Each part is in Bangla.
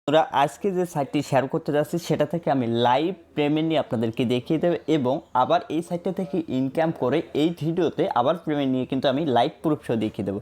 তোরা আজকে যে সাইটটি শেয়ার করতে যাচ্ছি সেটা থেকে আমি লাইভ পেমেন্ট নিয়ে আপনাদেরকে দেখিয়ে দেবো এবং আবার এই সাইটটা থেকে ইনকাম করে এই ভিডিওতে আবার পেমেন্ট নিয়ে কিন্তু আমি লাইভ প্রুফ সহ দেখিয়ে দেবো।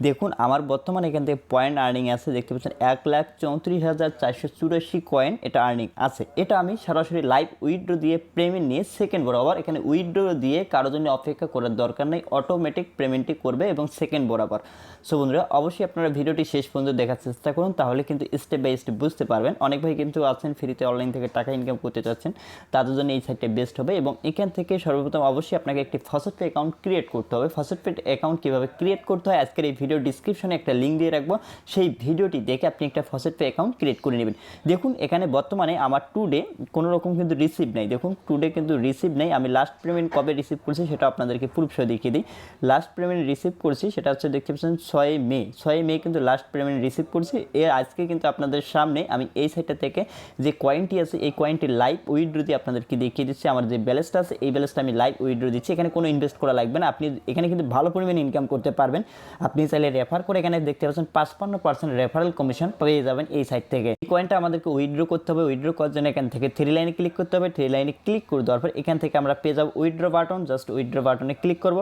দেখুন আমার বর্তমানে এখান থেকে পয়েন্ট আর্নিং আছে, দেখতে পাচ্ছেন 1,34,484 কয়েন এটা আর্নিং আছে। এটা আমি সরাসরি লাইভ উইথড্র দিয়ে পেমেন্ট নিয়ে সেকেন্ড বরাবর, এখানে উইথড্র দিয়ে কারোর জন্য অপেক্ষা করার দরকার নেই, অটোমেটিক পেমেন্টটি করবে এবং সেকেন্ড বরাবর। সো বন্ধুরা অবশ্যই আপনারা ভিডিওটি শেষ পর্যন্ত দেখার চেষ্টা করুন, তাহলে কিন্তু স্টেপ বাই স্টেপ বুঝতে পারবেন। অনেক ভাই কিন্তু আছেন ফ্রিতে অনলাইন থেকে টাকা ইনকাম করতে চাচ্ছেন, তাদের জন্য এই সাইটটা বেস্ট হবে। এবং এখান থেকে সর্বপ্রথম অবশ্যই আপনাকে একটি ফসেটপে অ্যাকাউন্ট ক্রিয়েট করতে হবে। ফসেটপে অ্যাকাউন্ট কীভাবে ক্রিয়েট করতে হয় আজকের এই ভিডিও ডিসক্রিপশনে একটা লিঙ্ক দিয়ে রাখবো, সেই ভিডিওটি দেখে আপনি একটা ফসেটপে অ্যাকাউন্ট ক্রিয়েট করে নেবেন। দেখুন এখানে বর্তমানে আমার টুডে কোনো রকম কিন্তু রিসিভ নেই, দেখুন টুডে কিন্তু রিসিভ নেই। আমি লাস্ট পেমেন্ট কবে রিসিভ করছি সেটা আপনাদেরকে প্রুফ সহ দেখিয়ে দিই। লাস্ট পেমেন্ট রিসিভ করছি সেটা হচ্ছে দেখতে পাচ্ছেন 6 মে কিন্তু লাস্ট পেমেন্ট রিসিভ করছি। এর আজকে কিন্তু আপনাদের সামনে আমি এই সাইটটা থেকে যে কয়েনটি আছে এই কয়েনটি লাইভ উইথড্র দিয়ে আপনাদেরকে দেখিয়ে দিচ্ছি। আমার যে ব্যালেন্সটা আছে এই ব্যালেন্সটা আমি লাইভ উইথড্র দিচ্ছি। এখানে কোনো ইনভেস্ট করা লাগবে না, আপনি এখানে কিন্তু ভালো পরিমাণে ইনকাম করতে পারবেন। আপনি চাইলে রেফার করে এখানে দেখতে পাচ্ছেন 55% রেফারেল কমিশন পেয়ে যাবেন এই সাইট থেকে। এই কয়েনটা আমাদেরকে উইথড্র করতে হবে। উইথড্র করার জন্য এখান থেকে 3 লাইনে ক্লিক করতে হবে। 3 লাইনে ক্লিক করে দেওয়ার পর এখান থেকে আমরা পেয়ে যাবো উইথড্র বাটন। জাস্ট উইথড্র বাটনে ক্লিক করব।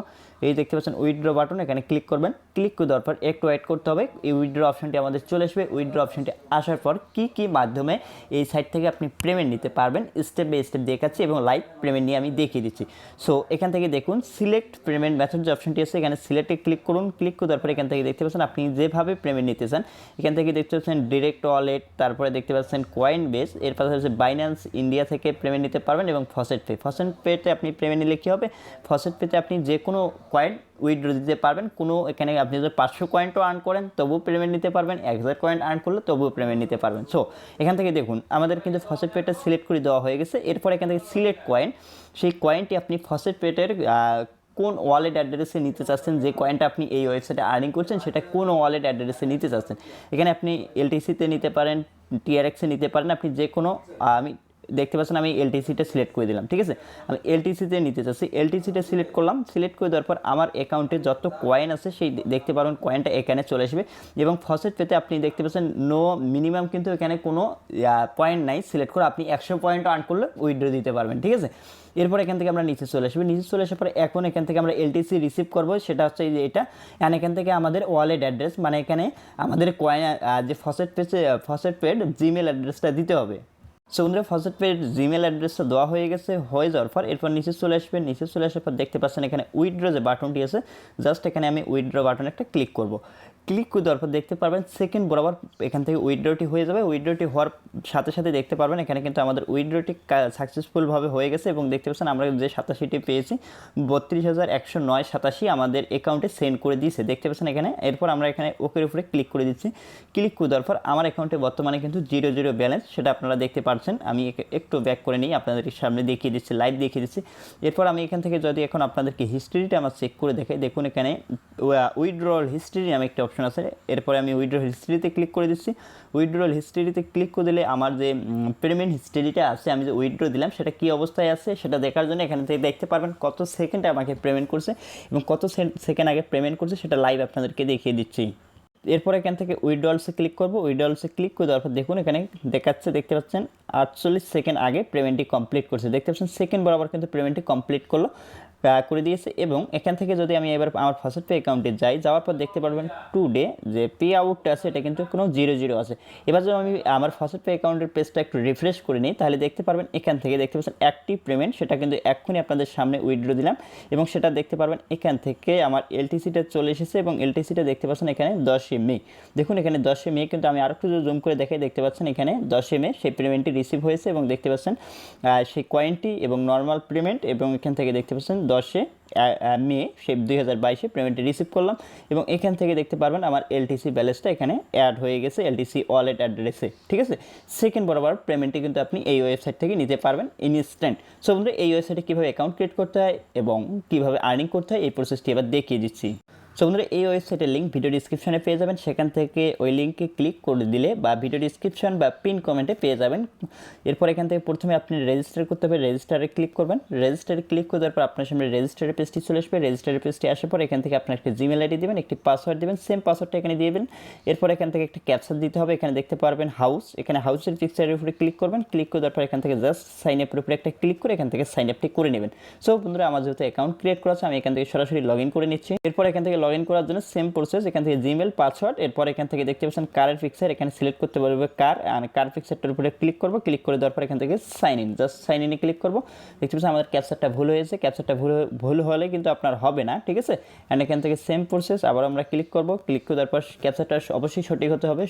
এই দেখতে পাচ্ছেন উইথড্র বাটন, এখানে ক্লিক করবেন। ক্লিক করে দেওয়ার পর একটু ওয়েট করতে হবে, এই উইথড্র অপশনটি আমাদের চলে আসবে। উইথড্র অপশনটি আসার পর কি মাধ্যমে এই সাইট থেকে আপনি পেমেন্ট নিতে পারবেন স্টেপ বাই স্টেপ দেখাচ্ছি এবং লাইভ পেমেন্ট নিয়ে আমি দেখিয়ে দিচ্ছি। সো এখান থেকে দেখুন সিলেক্ট পেমেন্ট মেথড যে অপশনটি আছে এখানে সিলেক্টে ক্লিক করুন। ক্লিক করে দেওয়ার পর এখান থেকে দেখতে পাচ্ছেন আপনি যেভাবে পেমেন্ট নিতে চান, এখান থেকে দেখতে পাচ্ছেন ডিরেক্ট ওয়ালেট, তারপরে দেখতে পাচ্ছেন কয়েনবেস, এর পাশাপাশি বাইন্যান্স ইন্ডিয়া থেকে পেমেন্ট নিতে পারবেন এবং ফসেটপেতে আপনি পেমেন্ট নিলে কী হবে, ফসেটপেতে আপনি যে কোনো কয়েন উইথড্র দিতে পারবেন। কোনো এখানে আপনি যদি 500 কয়েনও আর্ন করেন তবুও পেমেন্ট নিতে পারবেন, 1000 কয়েন আর্ন করলে তবুও পেমেন্ট নিতে পারবেন। সো এখান থেকে দেখুন আমাদের কিন্তু ফসেটপেটা সিলেক্ট করে দেওয়া হয়ে গেছে। এরপর এখান থেকে সিলেক্ট কয়েন, সেই কয়েনটি আপনি ফসেটপেটের কোন ওয়ালেট অ্যাড্রেসে নিতে চাচ্ছেন, যে কয়েনটা আপনি এই ওয়েবসাইটে আর্নিং করছেন সেটা কোন ওয়ালেট অ্যাড্রেসে নিতে চাচ্ছেন। এখানে আপনি এলটিসিতে নিতে পারেন, টিআরএক্সে নিতে পারেন, আপনি যে কোনো আমি দেখতে পাচ্ছেন আমি এলটিসিটা সিলেক্ট করে দিলাম। ঠিক আছে, আমি এলটিসিতে নিতে চাচ্ছি, এলটিসিটা সিলেক্ট করলাম। সিলেক্ট করে দেওয়ার পর আমার অ্যাকাউন্টে যত কয়েন আছে সেই দেখতে পারবেন কয়েনটা এখানে চলে আসবে। এবং ফসেটপেতে আপনি দেখতে পাচ্ছেন নো মিনিমাম কিন্তু এখানে কোনো পয়েন্ট নাই, সিলেক্ট করে আপনি 100 পয়েন্ট আর্ন করলে উইথড্র দিতে পারবেন। ঠিক আছে, এরপর এখান থেকে আমরা নিচে চলে আসবো। নিচে চলে আসার পরে এখন এখান থেকে আমরা এলটিসি রিসিভ করবো, সেটা হচ্ছে যে এটা। অ্যান্ড এখান থেকে আমাদের ওয়ালেট অ্যাড্রেস, মানে এখানে আমাদের কয়েন যে ফসেটপেড জিমেল অ্যাড্রেসটা দিতে হবে। সো বন্ধুরা ফসেটপের জিমেল অ্যাড্রেসটা দেওয়া হয়ে গেছে। হয়ে যাওয়ার পর এরপর নিচে চলে আসবেন। নিচে চলে আসার পর দেখতে পাচ্ছেন এখানে উইথড্র যে বাটনটি আছে, জাস্ট এখানে আমি উইথড্র বাটনে একটা ক্লিক করব। ক্লিক করে দেওয়ার পর দেখতে পারবেন সেকেন্ড বরাবর এখান থেকে উইথড্রটি হয়ে যাবে। উইথড্রটি হওয়ার সাথে সাথে দেখতে পারবেন এখানে কিন্তু আমাদের উইথড্রটি সাকসেসফুলভাবে হয়ে গেছে এবং দেখতে পাচ্ছেন আমরা যে 87টি পেয়েছি 32,109.87 আমাদের অ্যাকাউন্টে সেন্ড করে দিয়েছে, দেখতে পাচ্ছেন এখানে। এরপর আমরা এখানে ওকের উপরে ক্লিক করে দিচ্ছি। ক্লিক করে দেওয়ার পর আমার অ্যাকাউন্টে বর্তমানে কিন্তু 0 ব্যালেন্স, সেটা আপনারা দেখতে পাচ্ছেন। আমি একটু ব্যাক করে নিই, আপনাদের সামনে দেখিয়ে দিচ্ছি, লাইভ দেখিয়ে দিচ্ছি। এরপর আমি এখান থেকে যদি এখন আপনাদেরকে হিস্ট্রিটা আমার চেক করে দেখাই, দেখুন এখানে উইথড্রল হিস্ট্রি নামে একটা অপশন আছে। এরপরে আমি উইথড্রল হিস্ট্রিতে ক্লিক করে দিচ্ছি। উইথড্রল হিস্ট্রিতে ক্লিক করে দিলে আমার যে পেমেন্ট হিস্ট্রিটা আছে, আমি যে উইথড্র দিলাম সেটা কী অবস্থায় আছে সেটা দেখার জন্য এখান থেকে দেখতে পারবেন কত সেকেন্ডে আমাকে পেমেন্ট করছে এবং কত সেকেন্ড আগে পেমেন্ট করছে সেটা লাইভ আপনাদেরকে দেখিয়ে দিচ্ছি। এরপর এখান থেকে উইথড্রলসে ক্লিক করব। উইথড্রলসে ক্লিক করে দেওয়ার পর দেখুন এখানে দেখাচ্ছে, দেখতে পাচ্ছেন 48 সেকেন্ড আগে পেমেন্টটি কমপ্লিট করছে। দেখতে পাচ্ছেন সেকেন্ড বরাবর কিন্তু পেমেন্টটি কমপ্লিট করে দিয়েছে। এবং এখান থেকে যদি আমি এবার আমার ফসেটপে অ্যাকাউন্টে যাওয়ার পর দেখতে পারবেন টুডে যে পে আউটটা আছে এটা কিন্তু কোনো 0 আছে। এবার যদি আমি আমার ফসেটপে অ্যাকাউন্টের পেজটা একটু রিফ্রেশ করে নিই, তাহলে দেখতে পারবেন এখান থেকে দেখতে পাচ্ছেন অ্যাক্টিভ পেমেন্ট, সেটা কিন্তু এক্ষুনি আপনাদের সামনে উইথড্র দিলাম এবং সেটা দেখতে পারবেন এখান থেকে আমার এলটিসিটা চলে এসেছে এবং এলটিসিটা দেখতে পাচ্ছেন এখানে 10 মে। দেখুন এখানে 10 মে কিন্তু আমি আরেকটু জুম করে দেখাই, দেখতে পাচ্ছেন এখানে 10 মে সেই পেমেন্টটি রিসিভ হয়েছে এবং দেখতে পাচ্ছেন সেই কয়েনটি এবং নর্মাল পেমেন্ট এবং এখান থেকে দেখতে পাচ্ছেন 10 মে সেই 2022 পেমেন্টটি রিসিভ করলাম এবং এখান থেকে দেখতে পারবেন আমার এলটিসি ব্যালেন্সটা এখানে অ্যাড হয়ে গেছে এলটিসি ওয়ালেট অ্যাড্রেসে। ঠিক আছে, সেকেন্ড বরাবর পেমেন্টটি কিন্তু আপনি এই ওয়েবসাইট থেকে নিতে পারবেন ইনস্ট্যান্ট। সো বন্ধুরা এই ওয়েবসাইটে কীভাবে অ্যাকাউন্ট ক্রিয়েট করতে হয় এবং কীভাবে আর্নিং করতে হয় এই প্রসেসটি এবার দেখিয়ে দিচ্ছি। সো বন্ধুরা এই ওয়েবসাইটের লিঙ্ক ভিডিও ডিসক্রিপশনে পেয়ে যাবেন, সেখান থেকে ওই লিঙ্কে ক্লিক করে দিলে বা ভিডিও ডিসক্রিপশন বা পিন কমেন্টে পেয়ে যাবেন। এরপর এখান থেকে প্রথমে আপনি রেজিস্টার করতে হবে, রেজিস্টারে ক্লিক করবেন। রেজিস্টারে ক্লিক করে দেওয়ার পর আপনার সামনে রেজিস্টারের পেজটি চলে আসবে। রেজিস্টারের পেজটি আসার পর এখান থেকে আপনার একটা জিমেল আইডি দেবেন, একটি পাসওয়ার্ড দেবেন, সেম পাসওয়ার্ডটা এখানে দিবেন। এরপর এখান থেকে একটা ক্যাপচা দিতে হবে। এখানে দেখতে পারবেন হাউস, এখানে হাউসের পিকচারের উপরে ক্লিক করবেন। ক্লিক করে দেওয়ার পর এখান থেকে জাস্ট সাইন আপের উপরে একটা ক্লিক করে এখান থেকে সাইন আপটি করে নেবেন। সো বন্ধুরা আমার যেহেতু অ্যাকাউন্ট ক্রিয়েট করা আছে, আমি এখান থেকে সরাসরি লগ ইন করে নিচ্ছি। এরপর এখান থেকে লগ ইন করার জন্য সেম প্রসেস, এখান থেকে জিমেল, পাসওয়ার্ড, এরপর এখান থেকে দেখতে পাচ্ছেন কারের পিকচার, এখানে সিলেক্ট করতে পারবে কার, আর কার পিকচারটার উপরে ক্লিক করবো। ক্লিক করে দেওয়ার পর এখান থেকে সাইন ইন, জাস্ট সাইন ইনে ক্লিক করবো। দেখতে পাচ্ছেন আমাদের ক্যাপচারটা ভুল হয়েছে, ক্যাপচারটা ভুল হলে কিন্তু আপনার হবে না, ঠিক আছে। অ্যান্ড এখান থেকে সেম প্রসেস আবার আমরা ক্লিক করবো। ক্লিক করে দেওয়ার পর ক্যাপচারটা অবশ্যই সঠিক হতে হবে,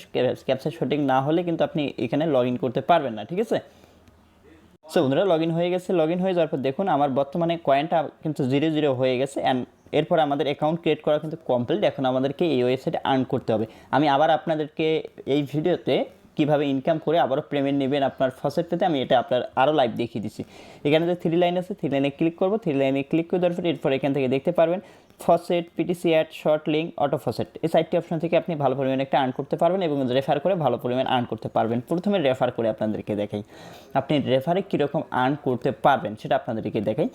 ক্যাপচার সঠিক না হলে কিন্তু আপনি এখানে লগ ইন করতে পারবেন না, ঠিক আছে। সো বন্ধুরা লগ ইন হয়ে গেছে। লগ ইন হয়ে যাওয়ার পর দেখুন আমার বর্তমানে কয়েনটা কিন্তু 0 হয়ে গেছে। অ্যান্ড এরপর আমাদের অ্যাকাউন্ট ক্রিয়েট করা কিন্তু কমপ্লিট। এখন আমাদেরকে এই ওয়েবসাইটে আর্ন করতে হবে। আমি আবার আপনাদেরকে এই ভিডিওতে কীভাবে ইনকাম করে আবারও পেমেন্ট নেবেন আপনার ফসেটপেতে, আমি এটা আপনার আরও লাইভ দেখিয়ে দিচ্ছি। এখানে যে 3 লাইন আছে, 3 লাইনে ক্লিক করবো। 3 লাইনে ক্লিক করে দেওয়ার পর এরপর এখান থেকে দেখতে পারবেন faucet, PTC ad, short link, auto faucet, এই 4টি অপশন থেকে আপনি ভালো পরিমাণে একটা আর্ন করতে পারবেন এবং রেফার করে ভালো পরিমাণ আর্ন করতে পারবেন। প্রথমে রেফার করে আপনাদেরকে দেখাই, আপনি রেফারে কীরকম আর্ন করতে পারবেন সেটা আপনাদেরকে দেখাই।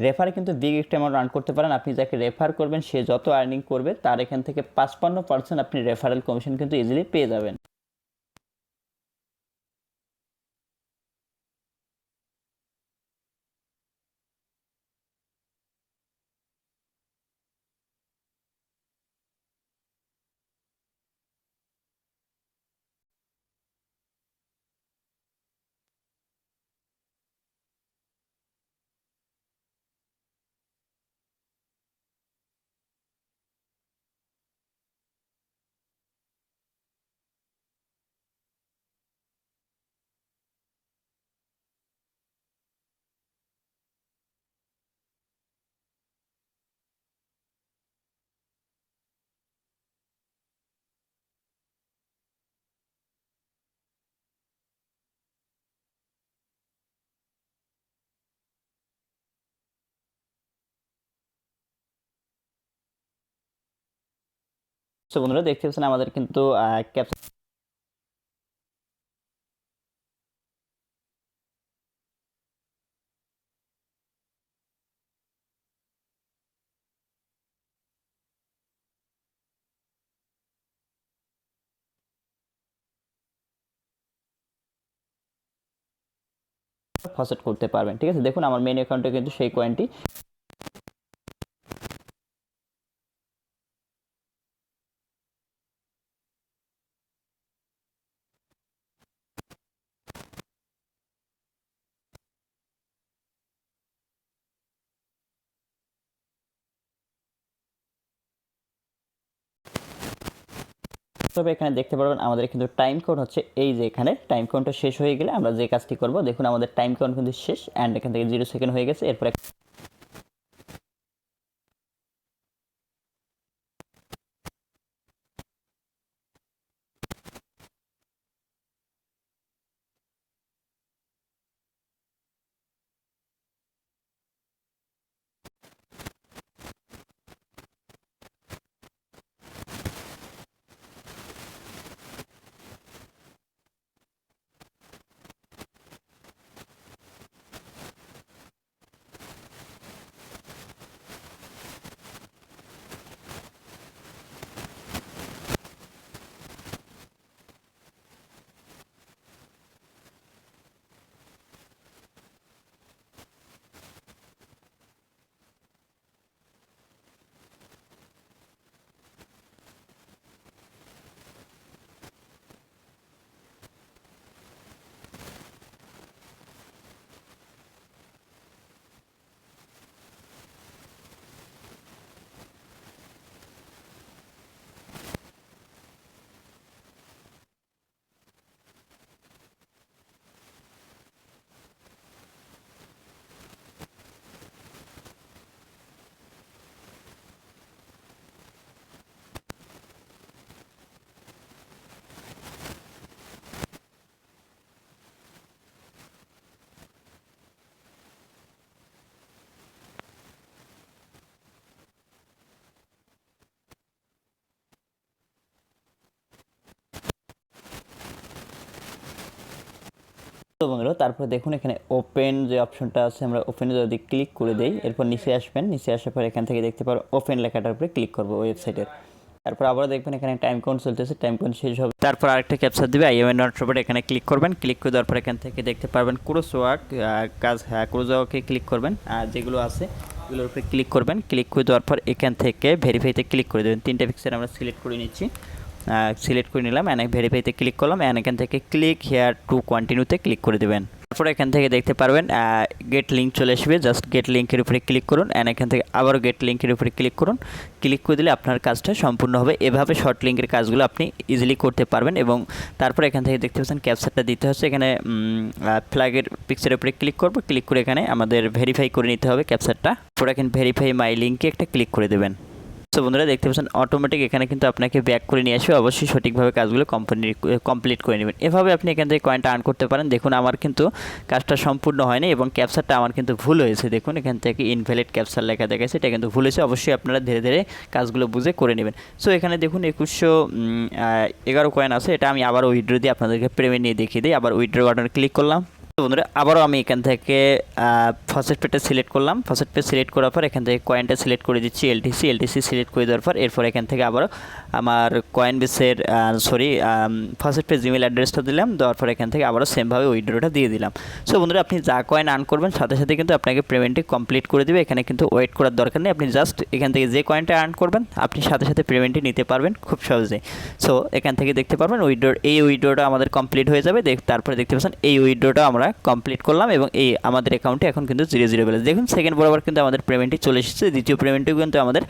রেফারে কিন্তু বিগ একটা অ্যামাউন্ট আর্ন করতে পারেন। আপনি যাকে রেফার করবেন সে যত আর্নিং করবে তার এখান থেকে 55% আপনি রেফারেল কমিশন কিন্তু ইজিলি পেয়ে যাবেন। সো বন্ধুরা দেখতে পাচ্ছেন আমাদের কিন্তু ক্যাপচার ফসেট করতে পারবেন, ঠিক আছে। দেখুন আমার মেন অ্যাকাউন্টে কিন্তু সেই কয়েনটি তবে এখানে দেখতে পারবেন আমাদের কিন্তু টাইম কাউন্ট হচ্ছে এই যে এখানে টাইম কাউন্টটা শেষ হয়ে গেলে আমরা যে কাজটি করব, দেখুন আমাদের টাইম কাউন্ট কিন্তু শেষ। অ্যান্ড এখান থেকে 0 সেকেন্ড হয়ে গেছে। এরপরে তো বন্ধুরা তারপরে দেখুন এখানে ওপেন যে অপশনটা আছে, আমরা ওপেনে যদি ক্লিক করে দেই, এরপর নিচে আসবেন, নিচে আসার পর এখান থেকে দেখতে পারো ওপেন লেখাটার উপরে ক্লিক করবো ওয়েবসাইটের। তারপর আবার দেখবেন এখানে টাইম কাউন্ট চলতেছে, টাইম কাউন্ট শেষ হবে। তারপর আরেকটা ক্যাপচার দিবে, আই এম নট রোবট, এখানে ক্লিক করবেন। ক্লিক করে দেওয়ার পর এখান থেকে দেখতে পারবেন ক্রোসওয়ার্ক কাজ, ক্রোসওয়ার্কে ক্লিক করবেন, যেগুলো আছে এগুলোর উপরে ক্লিক করবেন। ক্লিক করে দেওয়ার পর এখান থেকে ভেরিফাইতে ক্লিক করে দেবেন। 3টা পিকচার আমরা সিলেক্ট করে নিচ্ছি, সিলেক্ট করে নিলাম, ভেরিফাইতে ক্লিক করলাম, এখান থেকে ক্লিক হেয়ার টু কন্টিনিউতে ক্লিক করে দেবেন। তারপরে এখান থেকে দেখতে পারবেন গেট লিঙ্ক চলে আসবে, জাস্ট গেট লিঙ্কের উপরে ক্লিক করুন, এখান থেকে আবারও গেট লিঙ্কের উপরে ক্লিক করুন। ক্লিক করে দিলে আপনার কাজটা সম্পূর্ণ হবে। এভাবে শর্ট লিঙ্কের কাজগুলো আপনি ইজিলি করতে পারবেন। এবং তারপরে এখান থেকে দেখতে পাচ্ছেন ক্যাপচারটা দিতে হচ্ছে, এখানে ফ্ল্যাগের পিকচারের উপরে ক্লিক করব, ক্লিক করে এখানে আমাদের ভেরিফাই করে নিতে হবে ক্যাপচারটা। পরে এখানে ভেরিফাই মাই লিঙ্কে একটা ক্লিক করে দেবেন। তো বন্ধুরা দেখতে পাচ্ছেন অটোমেটিক এখানে কিন্তু আপনাকে ব্যাক করে নিয়ে আসবে। অবশ্যই সঠিকভাবে কাজগুলো কমপ্লিট করে নেবেন। এভাবে আপনি এখান থেকে কয়েনটা আর্ন করতে পারেন। দেখুন আমার কিন্তু কাজটা সম্পূর্ণ হয়নি এবং ক্যাপচারটা আমার কিন্তু ভুল হয়েছে। দেখুন এখান থেকে ইনভ্যালিড ক্যাপচার লেখা দেখাচ্ছে, এটা কিন্তু ভুল হয়েছে। অবশ্যই আপনারা ধীরে ধীরে কাজগুলো বুঝে করে নেবেন। সো এখানে দেখুন 2111 কয়েন আছে, এটা আমি আবার উইথড্র দিয়ে আপনাদেরকে পেমেন্ট নিয়ে দেখিয়ে দিই। আবার উইথড্র বাটনে ক্লিক করলাম। তো বন্ধুরা আবারও আমি এখান থেকে ফসেটপেটা সিলেক্ট করলাম। ফসেটপে সিলেক্ট করার পর এখান থেকে কয়েনটা সিলেক্ট করে দিচ্ছি, এলটিসি সিলেক্ট করে দেওয়ার পর এরপর এখান থেকে আবারও আমার কয়েনবেসের ফসেটপে জিমেল অ্যাড্রেসটা দিলাম, দেওয়ার পর এখান থেকে আবারও সেমভাবে উইথড্রটা দিয়ে দিলাম। সো বন্ধুরা আপনি যা কয়েন আর্ন করবেন সাথে সাথে কিন্তু আপনাকে পেমেন্টটি কমপ্লিট করে দেবে। এখানে কিন্তু ওয়েট করার দরকার নেই, আপনি জাস্ট এখান থেকে যে কয়েনটা আর্ন করবেন আপনি সাথে সাথে পেমেন্টটি নিতে পারবেন খুব সহজেই। সো এখান থেকে দেখতে পারবেন এই উইথড্রটা আমাদের কমপ্লিট হয়ে যাবে। তারপরে দেখতে পাচ্ছেন এই উইথড্রটা আমরা কমপ্লিট করলাম এবং এই আমাদের অ্যাকাউন্টে এখন কিন্তু 0 ব্যালেন্স। দেখুন সেকেন্ড বরাবর কিন্তু আমাদের পেমেন্টটি চলে এসেছে, দ্বিতীয় পেমেন্টটিও কিন্তু আমাদের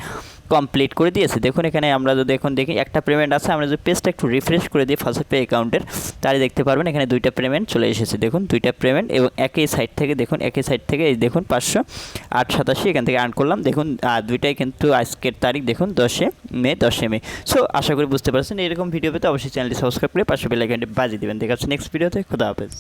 কমপ্লিট করে দিয়েছে। দেখুন এখানে আমরা যদি এখন দেখি একটা পেমেন্ট আছে, আমরা যদি পেজটা একটু রিফ্রেশ করে দিই ফসেটপে অ্যাকাউন্টের, তাহলে দেখতে পারবেন এখানে 2টা পেমেন্ট চলে এসেছে। দেখুন 2টা পেমেন্ট এবং একই সাইট থেকে, দেখুন একই সাইট থেকে এই দেখুন 508.87 এখান থেকে আর্ন করলাম। দেখুন 2টাই কিন্তু আজকের তারিখ, দেখুন 10 মে। সো আশা করি বুঝতে পারছেন। এরকম ভিডিও পেতে অবশ্যই চ্যানেলটি সাবস্ক্রাইব করে পাশে বেল আইকনটি বাজিয়ে দেবেন। দেখা হচ্ছে নেক্সট ভিডিওতে। খোদা হাফেজ।